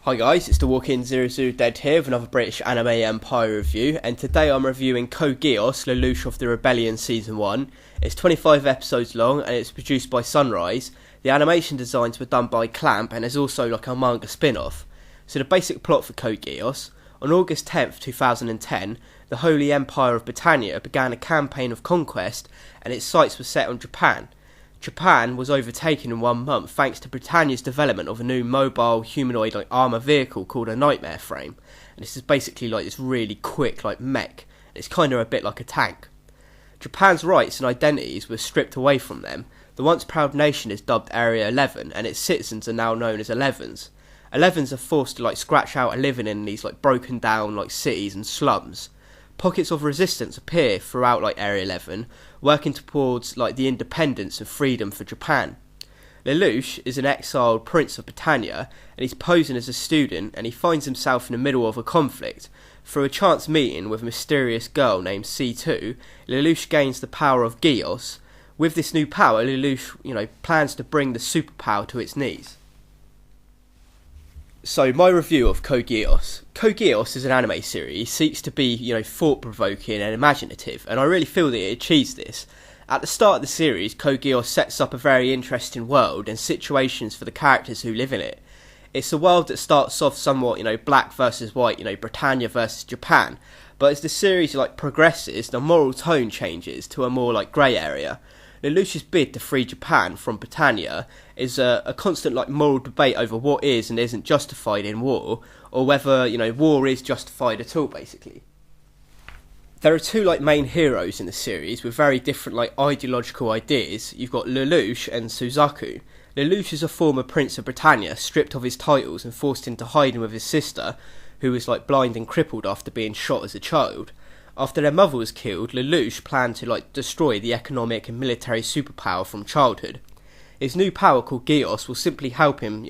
Hi guys, it's the Walk-In 00 Dead here with another British anime empire review, and today I'm reviewing Code Geass Lelouch of the Rebellion Season 1. It's 25 episodes long and it's produced by Sunrise. The animation designs were done by Clamp and there's also like a manga spin-off. So the basic plot for Code Geass: on August 10th, 2010, the Holy Empire of Britannia began a campaign of conquest and its sights were set on Japan. Japan was overtaken in 1 month thanks to Britannia's development of a new mobile humanoid armour vehicle called a Nightmare Frame. And this is basically like this really quick mech. It's kind of a bit like a tank. Japan's rights and identities were stripped away from them. The once proud nation is dubbed Area 11 and its citizens are now known as 11s. 11s are forced to scratch out a living in these broken down cities and slums. Pockets of resistance appear throughout Area 11, working towards the independence and freedom for Japan. Lelouch is an exiled prince of Britannia, and he's posing as a student, and he finds himself in the middle of a conflict. Through a chance meeting with a mysterious girl named C2, Lelouch gains the power of Geass. With this new power, Lelouch, plans to bring the superpower to its knees. So, my review of Code Geass. Code Geass is an anime series, seeks to be, thought-provoking and imaginative, and I really feel that it achieves this. At the start of the series, Code Geass sets up a very interesting world and situations for the characters who live in it. It's a world that starts off somewhat, black versus white, Britannia versus Japan, but as the series, progresses, the moral tone changes to a more, grey area. Lelouch's bid to free Japan from Britannia is a constant moral debate over what is and isn't justified in war, or whether war is justified at all, basically. There are two main heroes in the series with very different ideological ideas. You've got Lelouch and Suzaku. Lelouch is a former prince of Britannia, stripped of his titles and forced into hiding with his sister, who was blind and crippled after being shot as a child. After their mother was killed, Lelouch planned to destroy the economic and military superpower from childhood. His new power called Geass will simply help him,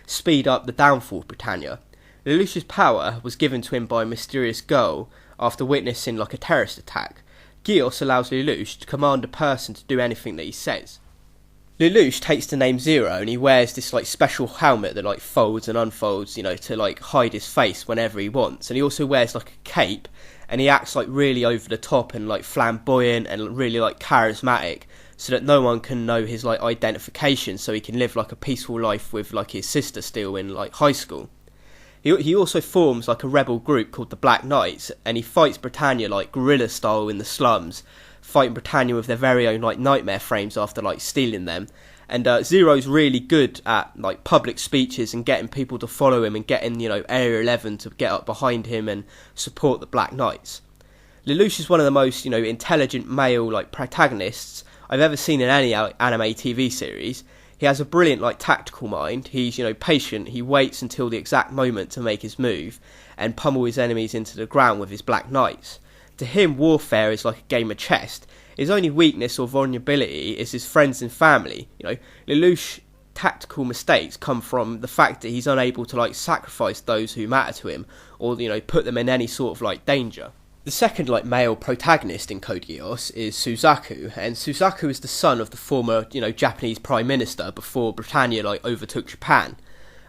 speed up the downfall of Britannia. Lelouch's power was given to him by a mysterious girl after witnessing a terrorist attack. Geass allows Lelouch to command a person to do anything that he says. Lelouch takes the name Zero and he wears this special helmet that folds and unfolds, to hide his face whenever he wants. And he also wears a cape, and he acts really over the top and flamboyant and really charismatic, so that no one can know his identification, so he can live a peaceful life with his sister still in high school. He also forms a rebel group called the Black Knights, and he fights Britannia guerrilla style in the slums, fighting Britannia with their very own nightmare frames after stealing them. And Zero's really good at public speeches and getting people to follow him and getting Area 11 to get up behind him and support the Black Knights. Lelouch is one of the most intelligent male protagonists I've ever seen in any anime TV series. He has a brilliant tactical mind. He's patient. He waits until the exact moment to make his move and pummel his enemies into the ground with his Black Knights. To him, warfare is like a game of chess. His only weakness or vulnerability is his friends and family. Lelouch's tactical mistakes come from the fact that he's unable to sacrifice those who matter to him, or put them in any sort of danger. The second male protagonist in Code Geass is Suzaku, and Suzaku is the son of the former Japanese Prime Minister before Britannia overtook Japan.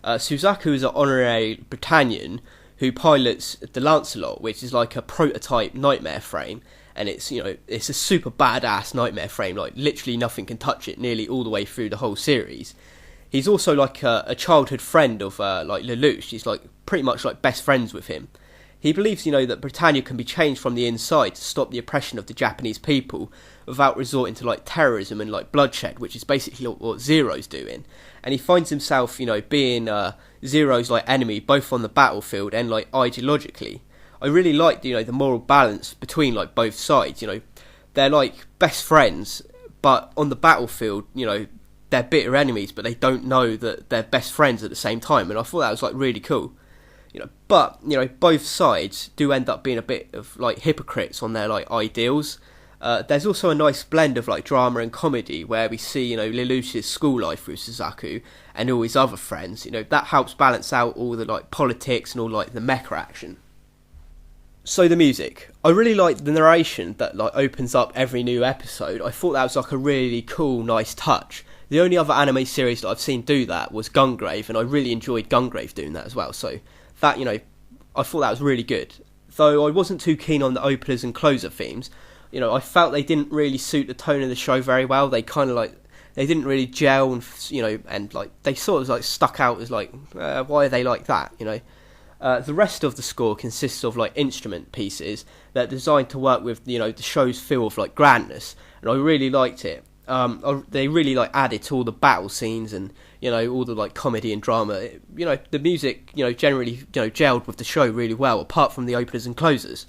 Suzaku is an honorary Britannian who pilots the Lancelot, which is a prototype nightmare frame, and it's a super badass nightmare frame. Literally nothing can touch it nearly all the way through the whole series. He's also a childhood friend of Lelouch. He's pretty much best friends with him. He believes that Britannia can be changed from the inside to stop the oppression of the Japanese people without resorting to terrorism and bloodshed, which is basically what Zero's doing. And he finds himself being Zero's enemy both on the battlefield and ideologically. I really like the moral balance between both sides. They're best friends, but on the battlefield they're bitter enemies, but they don't know that they're best friends at the same time. And I thought that was really cool. But both sides do end up being a bit of hypocrites on their ideals. There's also a nice blend of drama and comedy where we see Lelouch's school life with Suzaku and all his other friends. That helps balance out all the politics and all the mecha action. So the music, I really like the narration that opens up every new episode. I thought that was a really cool, nice touch. The only other anime series that I've seen do that was Gungrave, and I really enjoyed Gungrave doing that as well. So that, I thought that was really good. Though I wasn't too keen on the openers and closer themes. I felt they didn't really suit the tone of the show very well. They kind of they didn't really gel, and and they sort of stuck out as why are they like that? The rest of the score consists of instrument pieces that are designed to work with the show's feel of grandness, and I really liked it. They really added to all the battle scenes and all the comedy and drama. The music generally gelled with the show really well, apart from the openers and closers.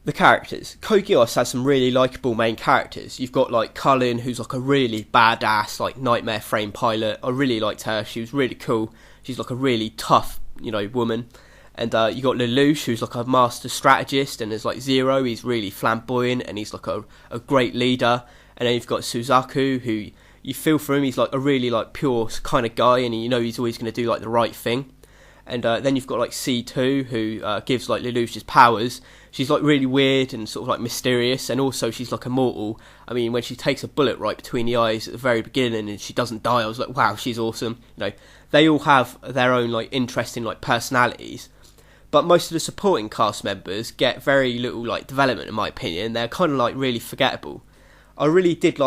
The characters. Code Geass has some really likeable main characters. You've got Cullen, who's a really badass nightmare frame pilot. I really liked her. She was really cool. She's a really tough woman. And you got Lelouch, who's a master strategist, and there's Zero. He's really flamboyant and he's a great leader. And then you've got Suzaku, who you feel for him. He's a really pure kind of guy, and he's always going to do the right thing. And then you've got C2, who gives Lelouch his powers. She's really weird and sort of mysterious, and also she's immortal. I mean, when she takes a bullet right between the eyes at the very beginning and she doesn't die, I was wow, she's awesome. They all have their own interesting personalities, but most of the supporting cast members get very little development, in my opinion. They're kind of really forgettable. I really did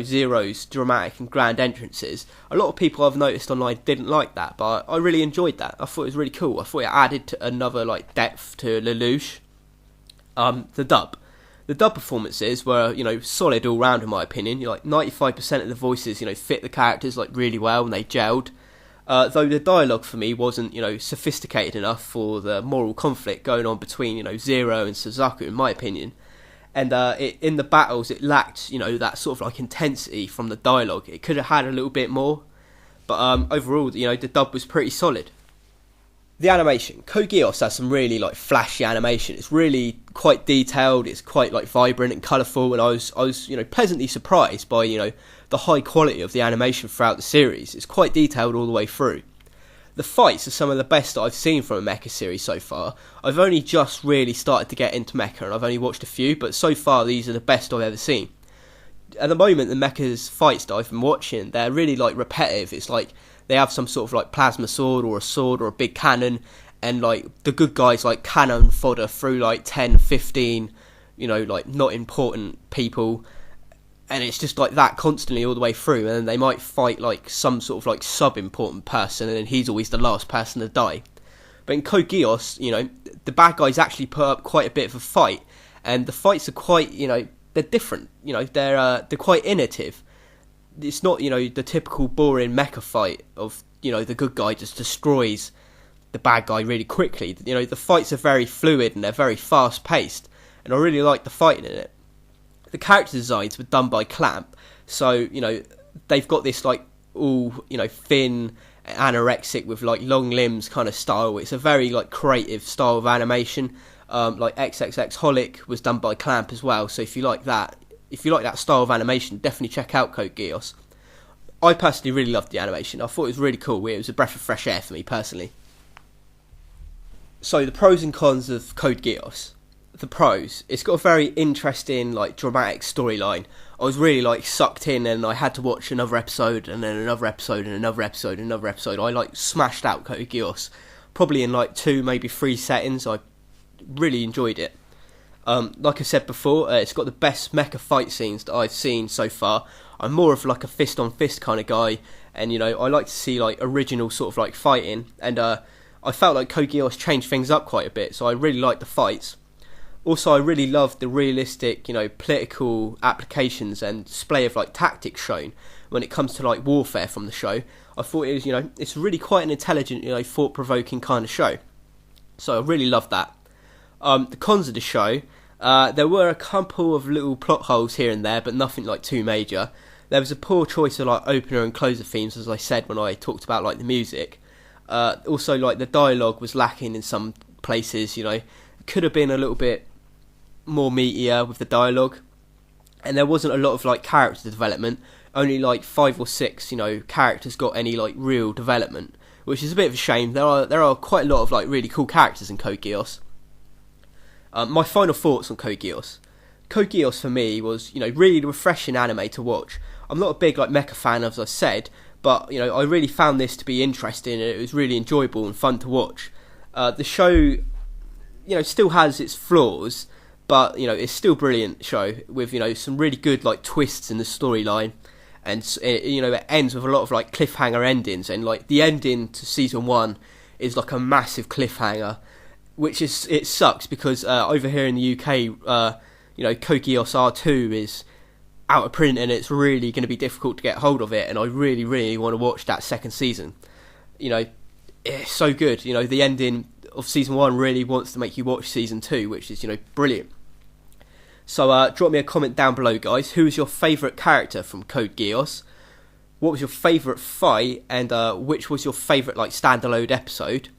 Zero's dramatic and grand entrances. A lot of people I've noticed online didn't like that, but I really enjoyed that. I thought it was really cool. I thought it added to another depth to Lelouch. The dub performances were solid all round, in my opinion. 95% of the voices fit the characters really well, and they gelled. Though the dialogue for me wasn't sophisticated enough for the moral conflict going on between Zero and Suzaku, in my opinion. And in the battles, it lacked, that sort of intensity from the dialogue. It could have had a little bit more, but overall, the dub was pretty solid. The animation. Code Geass has some really flashy animation. It's really quite detailed. It's quite vibrant and colourful, and I was pleasantly surprised by the high quality of the animation throughout the series. It's quite detailed all the way through. The fights are some of the best that I've seen from a mecha series so far. I've only just really started to get into mecha, and I've only watched a few, but so far these are the best I've ever seen. At the moment, the mecha's fights that I've been watching, they're really repetitive. It's they have some sort of plasma sword or a big cannon, and the good guys cannon fodder through 10, 15, not important people. And it's just that constantly all the way through, and then they might fight some sort of sub-important person, and then he's always the last person to die. But in Code Geass, the bad guys actually put up quite a bit of a fight, and the fights are quite, they're different. They're quite innovative. It's not the typical boring mecha fight of the good guy just destroys the bad guy really quickly. The fights are very fluid and they're very fast paced, and I really like the fighting in it. The character designs were done by Clamp, so they've got this all thin, anorexic with long limbs kind of style. It's a very creative style of animation. XXX Holic was done by Clamp as well. So if you like that style of animation, definitely check out Code Geass. I personally really loved the animation. I thought it was really cool. It was a breath of fresh air for me personally. So the pros and cons of Code Geass. The pros, it's got a very interesting dramatic storyline. I was really sucked in, and I had to watch another episode and then another episode and another episode and another episode. I smashed out Code Geass probably in 2, maybe 3 settings. I really enjoyed it. Like I said before, it's got the best mecha fight scenes that I've seen so far. I'm more of a fist on fist kind of guy, and I like to see original sort of fighting, and I felt Code Geass changed things up quite a bit, so I really liked the fights. Also, I really loved the realistic, political applications and display of tactics shown when it comes to warfare from the show. I thought it was, it's really quite an intelligent, thought-provoking kind of show. So I really loved that. The cons of the show, there were a couple of little plot holes here and there, but nothing too major. There was a poor choice of opener and closer themes, as I said when I talked about the music. Also, the dialogue was lacking in some places. It could have been a little bit more meatier with the dialogue, and there wasn't a lot of character development. Only 5 or 6 characters got any real development, which is a bit of a shame. There are quite a lot of really cool characters in Code Geass. My final thoughts on Code Geass. Code Geass for me was really refreshing anime to watch. I'm not a big like mecha fan, as I said, but you know, I really found this to be interesting, and it was really enjoyable and fun to watch. The show, you know, still has its flaws, but you know, it's still a brilliant show with, you know, some really good like twists in the storyline, and you know, it ends with a lot of like cliffhanger endings, and like the ending to season 1 is like a massive cliffhanger, which is, it sucks because over here in the UK, you know, Code Geass R2 is out of print, and it's really going to be difficult to get hold of it, and I really want to watch that second season. You know, it's so good. You know, the ending of season 1 really wants to make you watch season 2, which is, you know, brilliant. So drop me a comment down below, guys. Who is your favourite character from Code Geass? What was your favourite fight, and which was your favourite like standalone episode?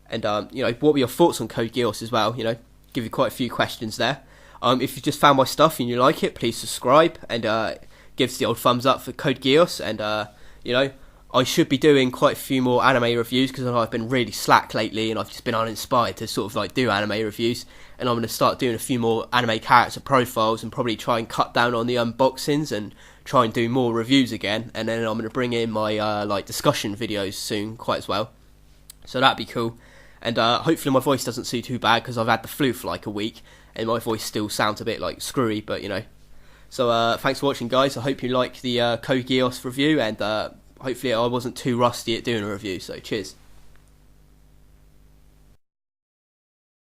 And you know, what were your thoughts on Code Geass as well? You know, give you quite a few questions there. If you just found my stuff and you like it, please subscribe and give us the old thumbs up for Code Geass. And you know, I should be doing quite a few more anime reviews because I've been really slack lately, and I've just been uninspired to sort of like do anime reviews. And I'm going to start doing a few more anime character profiles, and probably try and cut down on the unboxings and try and do more reviews again. And then I'm going to bring in my like discussion videos soon, quite as well. So that'd be cool. And hopefully my voice doesn't seem too bad, because I've had the flu for like a week, and my voice still sounds a bit like screwy, but you know. So thanks for watching, guys. I hope you liked the Code Geass review, and hopefully I wasn't too rusty at doing a review. So cheers.